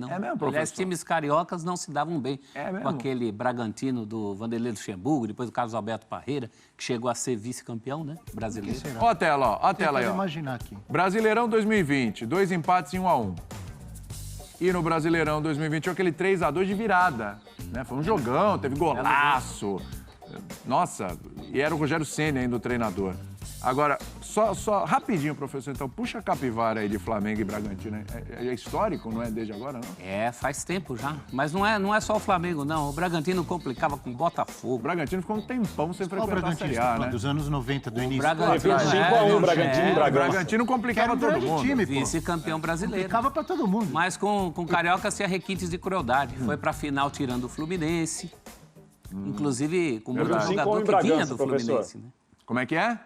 não. É mesmo, Aliás, professor? times cariocas não se davam bem mesmo? com aquele Bragantino do Vanderlei Luxemburgo, depois o Carlos Alberto Parreira, que chegou a ser vice-campeão, né? Brasileiro. Ó a tela, ó. A tela aí, ó. imaginar aqui. Brasileirão 2020, 2 empates e 1-1. E no Brasileirão 2021, aquele 3-2 de virada. Né? Foi um jogão, teve golaço. Nossa, e era o Rogério Ceni ainda o treinador. Agora, só rapidinho, professor, então, puxa a capivara aí de Flamengo e Bragantino. É histórico, não é desde agora, não? É, faz tempo já. Mas não é só o Flamengo, não. O Bragantino complicava com o Botafogo. O Bragantino ficou um tempão sem Qual o frequentar a Bragantino Série A, né? dos anos 90, do início. Bragantino, Teve 5-1 Bragantino e O Bragança. Bragantino complicava Que era um todo grande mundo. time, pô. Vice-campeão brasileiro. Complicava pra todo mundo. Mas com Carioca tinha requintes de crueldade. Foi pra final tirando o Fluminense. Inclusive com muito Verdade. jogador 5-1 em que vinha Bragança, do Fluminense. professor. Né? Como é que é?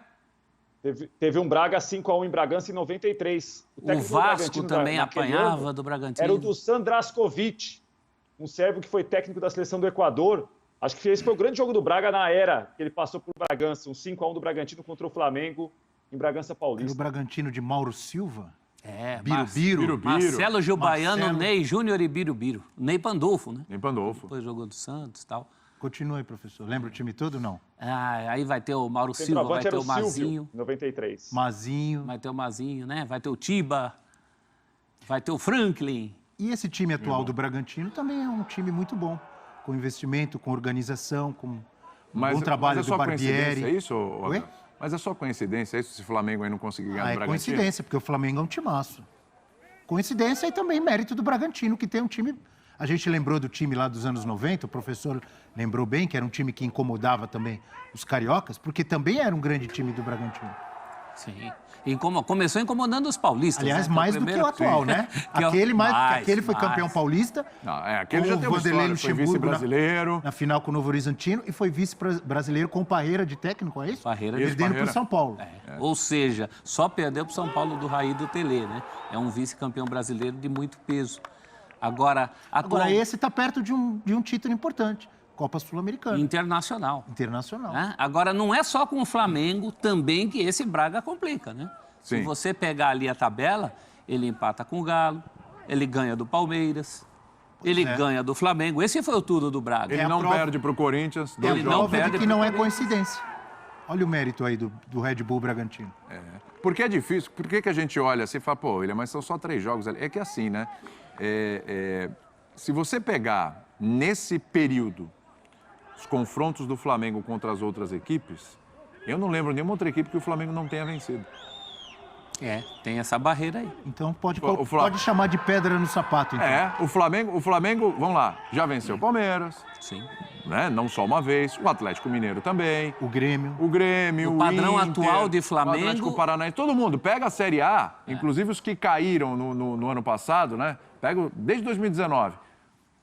Teve um Braga 5-1 em Bragança em 93. O técnico do Vasco Bragantino também naquele apanhava ano do Bragantino. Era o do Sandraskovic, um sérvio que foi técnico da seleção do Equador. Acho que esse foi o grande jogo do Braga na era que ele passou por Bragança. Um 5-1 do Bragantino contra o Flamengo em Bragança Era o Paulista. Bragantino de Mauro Silva. É, Birubiru. Marcelo Gil Baiano, Marcelo. Ney Júnior e Birubiru. Ney Pandolfo, né? Em Pandolfo. Depois jogou do Santos e tal. Continua aí, professor. Lembra o time todo ou não? Ah, aí vai ter o Mauro Silva, vai Centroavante ter era o o Silvio, Mazinho. em 93. Mazinho. Vai ter o Mazinho, né? Vai ter o Tiba. Vai ter o Franklin. E esse time atual do Bragantino também é um time muito bom. Com investimento, com organização, com um bom trabalho é do só Barbieri. coincidência isso? Oi? Mas é só coincidência isso se o Flamengo aí não conseguir ganhar do É Bragantino? coincidência, porque o Flamengo é um timaço. Coincidência e também mérito do Bragantino, que tem um time... A gente lembrou do time lá dos anos 90, o professor lembrou bem, que era um time que incomodava também os cariocas, porque também era um grande time do Bragantino. Sim. E começou incomodando os paulistas. Aliás, né? mais do que o atual, né? Que é o- Aquele foi mais. campeão paulista, Não, aquele com já o tem uma Vanderlei história, foi Luxemburgo vice-brasileiro. na final com o Novo Horizontino e foi vice-brasileiro com o Parreira de técnico, é isso? Parreira de- Perdendo para Parreira. o São Paulo. Ou seja, só perdeu para o São Paulo do Raí do Telê, né? É um vice-campeão brasileiro de muito peso. Agora Esse está perto de um título importante, Copa Sul-Americana, internacional. internacional. Né? Agora, não é só com o Flamengo também que esse Braga complica, né? Sim. Se você pegar ali a tabela, ele empata com o Galo, ele ganha do Palmeiras, ele ganha do Flamengo. Esse foi o tudo do Braga. Ele É a não prova- perde para o Corinthians. É a Ele não prova perde de que pro não é Corinthians. coincidência. Olha o mérito aí do Red Bull Bragantino. Porque é difícil. Por que a gente olha assim e fala, pô, William, mas são só 3 jogos ali? É que assim, né? Se você pegar nesse período os confrontos do Flamengo contra as outras equipes, eu não lembro nenhuma outra equipe que o Flamengo não tenha vencido. Tem essa barreira aí. Então pode O Flá- chamar de pedra no sapato, então. O Flamengo, vamos lá, já venceu o Palmeiras, Sim. né? Não só uma vez, o Atlético Mineiro também, O Grêmio. o Grêmio, O padrão Inter, atual de o Flamengo- Atlético Paranaense, todo mundo. Pega a Série A, inclusive os que caíram no ano passado, né? Pega desde 2019.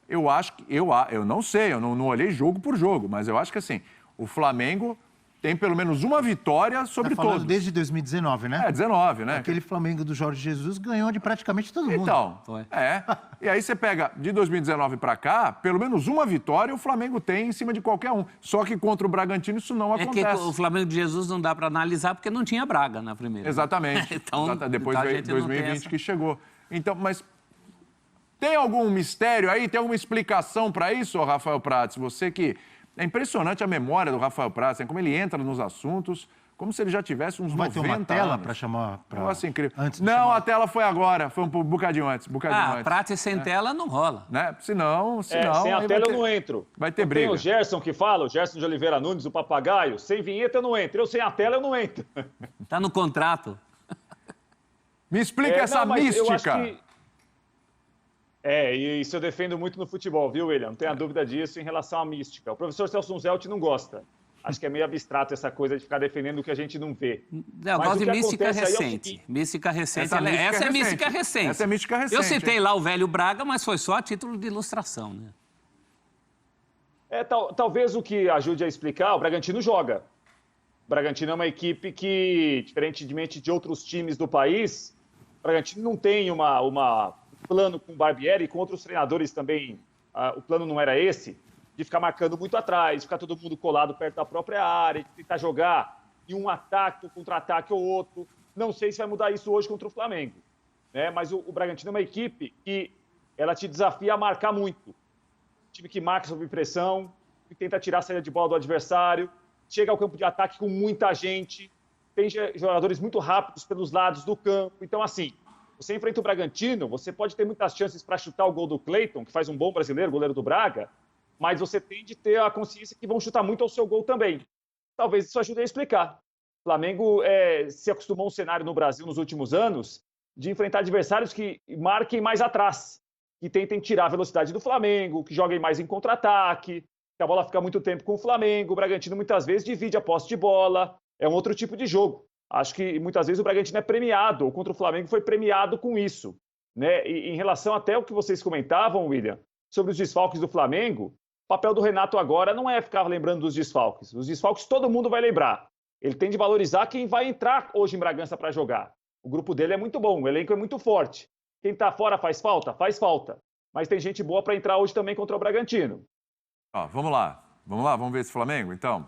Eu acho que, eu não sei, eu não olhei jogo por jogo, mas eu acho que assim, o Flamengo tem pelo menos uma vitória sobre Tá falando todos. desde 2019, né? 19, né? Aquele Flamengo do Jorge Jesus ganhou de praticamente todo mundo. Então, Foi. E aí você pega de 2019 para cá, pelo menos uma vitória o Flamengo tem em cima de qualquer um. Só que contra o Bragantino isso não É que acontece. o Flamengo de Jesus não dá para analisar porque não tinha Braga na primeira. Exatamente. Então, Depois a veio gente não tem 2020 essa. que chegou. Então, mas tem algum mistério aí? Tem alguma explicação para isso, ô Rafael Prats? Você que... É impressionante a memória do Rafael Prats, como ele entra nos assuntos, como se ele já tivesse uns Vai 90 ter uma tela anos. para chamar... Negócio incrível. Antes de Não, chamar. a tela foi agora. Foi um bocadinho antes. Prata e sem tela não rola. Né? Senão sem aí a vai tela ter- eu não entro. vai ter Não briga. Tem o Gerson que fala, o Gerson de Oliveira Nunes, o papagaio. Sem vinheta eu não entro. Eu sem a tela eu não entro. Tá no contrato. Me explica essa não, mas eu mística. acho que- e isso eu defendo muito no futebol, viu, William? Não tenha dúvida disso em relação à mística. O professor Celso Zelt não gosta. Acho que é meio abstrato essa coisa de ficar defendendo o que a gente não vê. Eu Mas gosto o de que mística acontece aí é o recente. seguinte. Mística recente. Essa mística Essa é recente. mística recente. Essa é mística recente, Eu citei hein? lá o velho Braga, mas foi só a título de ilustração, né? Talvez o que ajude a explicar, o Bragantino joga. O Bragantino é uma equipe que, diferentemente de outros times do país, o Bragantino não tem um plano com o Barbieri e com outros treinadores também. O plano não era esse, de ficar marcando muito atrás, ficar todo mundo colado perto da própria área, de tentar jogar em um ataque, um contra-ataque ou outro. Não sei se vai mudar isso hoje contra o Flamengo, né? Mas o Bragantino é uma equipe que ela te desafia a marcar muito. Time que marca sob pressão, que tenta tirar a saída de bola do adversário, chega ao campo de ataque com muita gente, tem jogadores muito rápidos pelos lados do campo. Então, assim, você enfrenta o Bragantino, você pode ter muitas chances para chutar o gol do Cleiton, que faz um bom brasileiro, goleiro do Braga, mas você tem de ter a consciência que vão chutar muito ao seu gol também. Talvez isso ajude a explicar. O Flamengo se acostumou a um cenário no Brasil nos últimos anos de enfrentar adversários que marquem mais atrás, que tentem tirar a velocidade do Flamengo, que joguem mais em contra-ataque, que a bola fica muito tempo com o Flamengo. O Bragantino muitas vezes divide a posse de bola, é um outro tipo de jogo. Acho que muitas vezes o Bragantino é premiado, ou contra o Flamengo foi premiado com isso, né? E em relação até ao que vocês comentavam, William, sobre os desfalques do Flamengo, o papel do Renato agora não é ficar lembrando dos desfalques. Os desfalques todo mundo vai lembrar. Ele tem de valorizar quem vai entrar hoje em Bragança para jogar. O grupo dele é muito bom, o elenco é muito forte. Quem está fora faz falta? Faz falta. Mas tem gente boa para entrar hoje também contra o Bragantino. Ó, vamos lá, vamos ver esse Flamengo, então.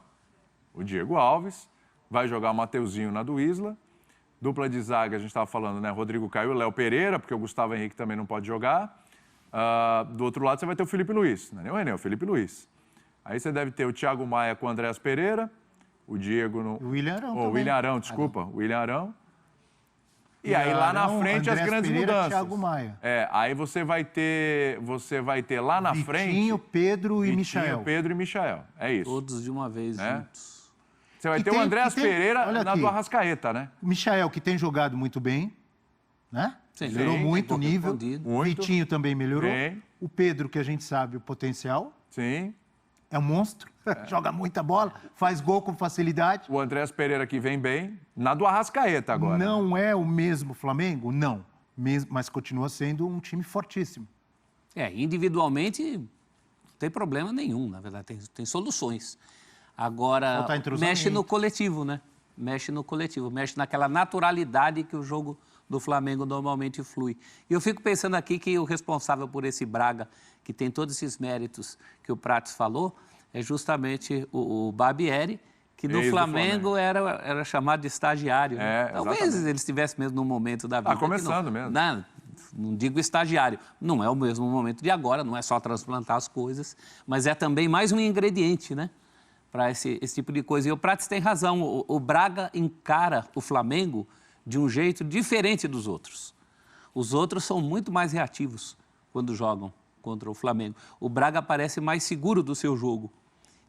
O Diego Alves vai jogar o Mateuzinho na do Isla. Dupla de zaga, a gente estava falando, né? Rodrigo Caio e Léo Pereira, porque o Gustavo Henrique também não pode jogar. Do outro lado, você vai ter o Felipe Luiz. Não é nem o Enem, é o Felipe Luiz. Aí você deve ter o Thiago Maia com o Andréas Pereira, o Diego... O William Arão o William Arão, desculpa. O William Arão. E aí lá na frente Andréas as grandes Pereira, mudanças. Thiago Maia. Aí você vai ter lá na frente... Vitinho, Pedro e Michael. Pedro e Michael. É isso. Todos de uma vez juntos. Você vai ter o Andréas Pereira na do Arrascaeta, né? Michael, que tem jogado muito bem, né? Sim, Melhorou muito o nível. Muito. Vitinho também melhorou. Bem. O Pedro, que a gente sabe o potencial. Sim. É um monstro. Joga muita bola, faz gol com facilidade. O Andréas Pereira que vem bem. Na do Arrascaeta agora. Não é o mesmo Flamengo? Não. Mas continua sendo um time fortíssimo. Individualmente não tem problema nenhum, na verdade, tem soluções. Agora, mexe no coletivo, né? Mexe no coletivo, mexe naquela naturalidade que o jogo do Flamengo normalmente flui. E eu fico pensando aqui que o responsável por esse Braga, que tem todos esses méritos que o Prates falou, é justamente o Barbieri, que no Flamengo era chamado de estagiário. Né? Talvez exatamente. ele estivesse mesmo num momento da vida. Começando mesmo. Não digo estagiário, não é o mesmo momento de agora, não é só transplantar as coisas, mas é também mais um ingrediente, né? Para esse tipo de coisa. E o Prates tem razão, o Braga encara o Flamengo de um jeito diferente dos outros. Os outros são muito mais reativos quando jogam contra o Flamengo. O Braga parece mais seguro do seu jogo.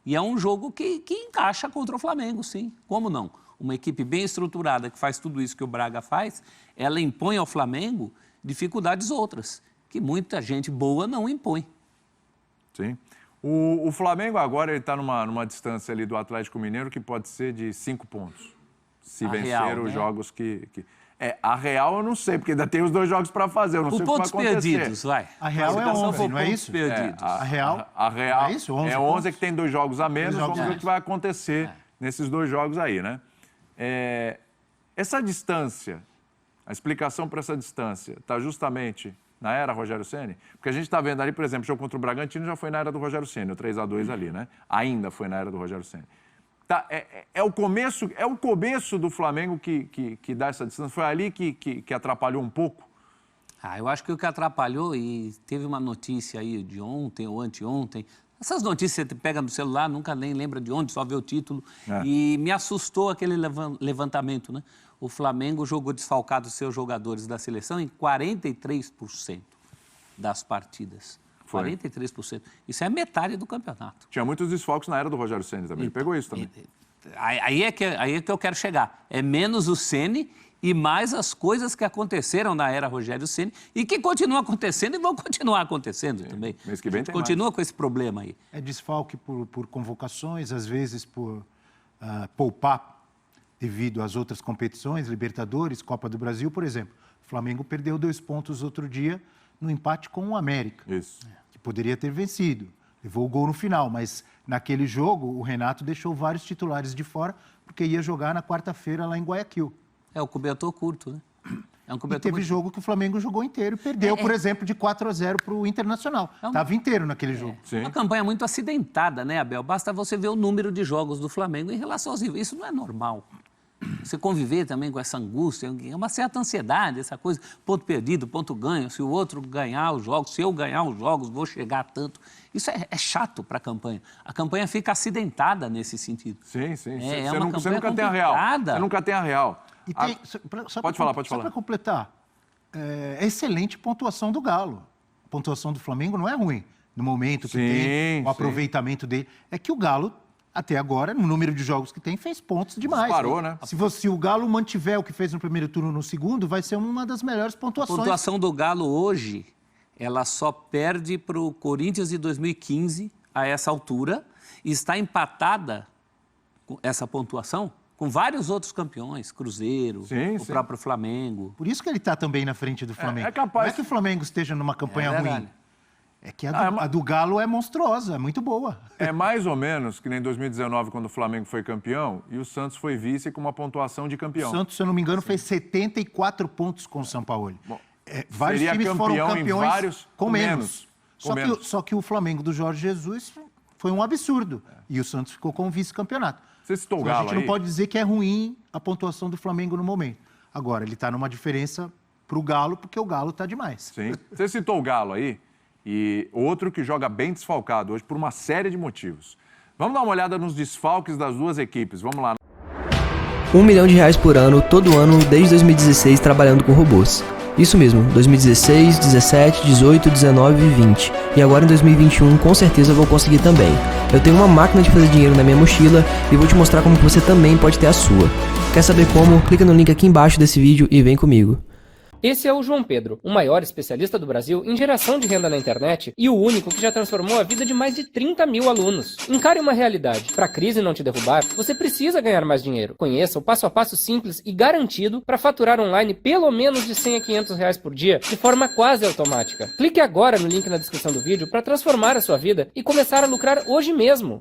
E é um jogo que encaixa contra o Flamengo, sim. Como não? Uma equipe bem estruturada que faz tudo isso que o Braga faz, ela impõe ao Flamengo dificuldades outras, que muita gente boa não impõe. Sim. O Flamengo agora ele está numa distância ali do Atlético Mineiro que pode ser de 5 pontos. Se vencer real, os né? jogos que... a real eu não sei, porque ainda tem os 2 jogos para fazer. Eu não sei o que vai pontos acontecer. perdidos, vai. A real é 11, não é isso? Perdidos. A real É isso? 11 é 11 pontos? que tem 2 jogos a menos. Dois jogos Vamos a ver o menos. que vai acontecer nesses 2 jogos aí, né? Essa distância, a explicação para essa distância está justamente na era Rogério Ceni? Porque a gente está vendo ali, por exemplo, o jogo contra o Bragantino já foi na era do Rogério Ceni, o 3-2 ali, né? Ainda foi na era do Rogério Ceni. Tá, é o começo do Flamengo que dá essa distância? Foi ali que atrapalhou um pouco? Eu acho que o que atrapalhou, e teve uma notícia aí de ontem ou anteontem, essas notícias você pega no celular, nunca nem lembra de onde, só vê o título, e me assustou aquele levantamento, né? O Flamengo jogou desfalcado seus jogadores da seleção em 43% das partidas. Foi. 43%. Isso é metade do campeonato. Tinha muitos desfalques na era do Rogério Ceni também. Ele pegou isso também. Aí é que eu quero chegar. É menos o Ceni e mais as coisas que aconteceram na era Rogério Ceni e que continuam acontecendo e vão continuar acontecendo também. Mês que vem tem Continua com esse problema aí. É desfalque por convocações, às vezes por poupar devido às outras competições, Libertadores, Copa do Brasil, por exemplo. O Flamengo perdeu 2 pontos outro dia no empate com o América. Isso. Que poderia ter vencido. Levou o gol no final, mas naquele jogo o Renato deixou vários titulares de fora porque ia jogar na quarta-feira lá em Guayaquil. É o cobertor curto, né? É um E cobertor teve muito... jogo que o Flamengo jogou inteiro e perdeu, por exemplo, de 4-0 para o Internacional. Estava inteiro naquele jogo. Sim. Uma campanha muito acidentada, né, Abel? Basta você ver o número de jogos do Flamengo em relação aos rivais. Isso não é normal. você conviver também com essa angústia, uma certa ansiedade, essa coisa, ponto perdido, ponto ganho, se o outro ganhar os jogos, se eu ganhar os jogos, vou chegar a tanto. Isso é chato para a campanha. A campanha fica acidentada nesse sentido. Sim, sim. Você nunca tem a real. Você nunca tem a real. E tem, Pode falar. Só para completar, é excelente pontuação do Galo. A pontuação do Flamengo não é ruim. No momento que tem, o aproveitamento dele. É que o Galo, até agora, no número de jogos que tem, fez pontos demais. Parou, né? Se o Galo mantiver o que fez no primeiro turno no segundo, vai ser uma das melhores pontuações. A pontuação do Galo hoje, ela só perde para o Corinthians de 2015 a essa altura e está empatada com essa pontuação com vários outros campeões, Cruzeiro, o próprio Flamengo. Por isso que ele está também na frente do Flamengo. É capaz. Não é que o Flamengo esteja numa campanha ruim. É que a do Galo é monstruosa, é muito boa. É mais ou menos que nem em 2019, quando o Flamengo foi campeão e o Santos foi vice com uma pontuação de campeão. O Santos, se eu não me engano, fez 74 pontos com o Sampaoli. Vários seria times campeão foram campeões em vários, com menos. Só que o Flamengo do Jorge Jesus foi um absurdo. E o Santos ficou com o vice-campeonato. Você citou o Então, Galo a gente não pode dizer que é ruim a pontuação do Flamengo no momento. Agora, ele está numa diferença para o Galo, porque o Galo está demais. Sim. Você citou o Galo aí, e outro que joga bem desfalcado hoje por uma série de motivos. Vamos dar uma olhada nos desfalques das duas equipes. Vamos lá. R$1 milhão por ano, todo ano, desde 2016, trabalhando com robôs. Isso mesmo, 2016, 17, 18, 19 e 20. E agora em 2021, com certeza eu vou conseguir também. Eu tenho uma máquina de fazer dinheiro na minha mochila e vou te mostrar como você também pode ter a sua. Quer saber como? Clica no link aqui embaixo desse vídeo e vem comigo. Esse é o João Pedro, o maior especialista do Brasil em geração de renda na internet e o único que já transformou a vida de mais de 30 mil alunos. Encare uma realidade. Para a crise não te derrubar, você precisa ganhar mais dinheiro. Conheça o passo a passo simples e garantido para faturar online pelo menos de R$100 a R$500 por dia, de forma quase automática. Clique agora no link na descrição do vídeo para transformar a sua vida e começar a lucrar hoje mesmo.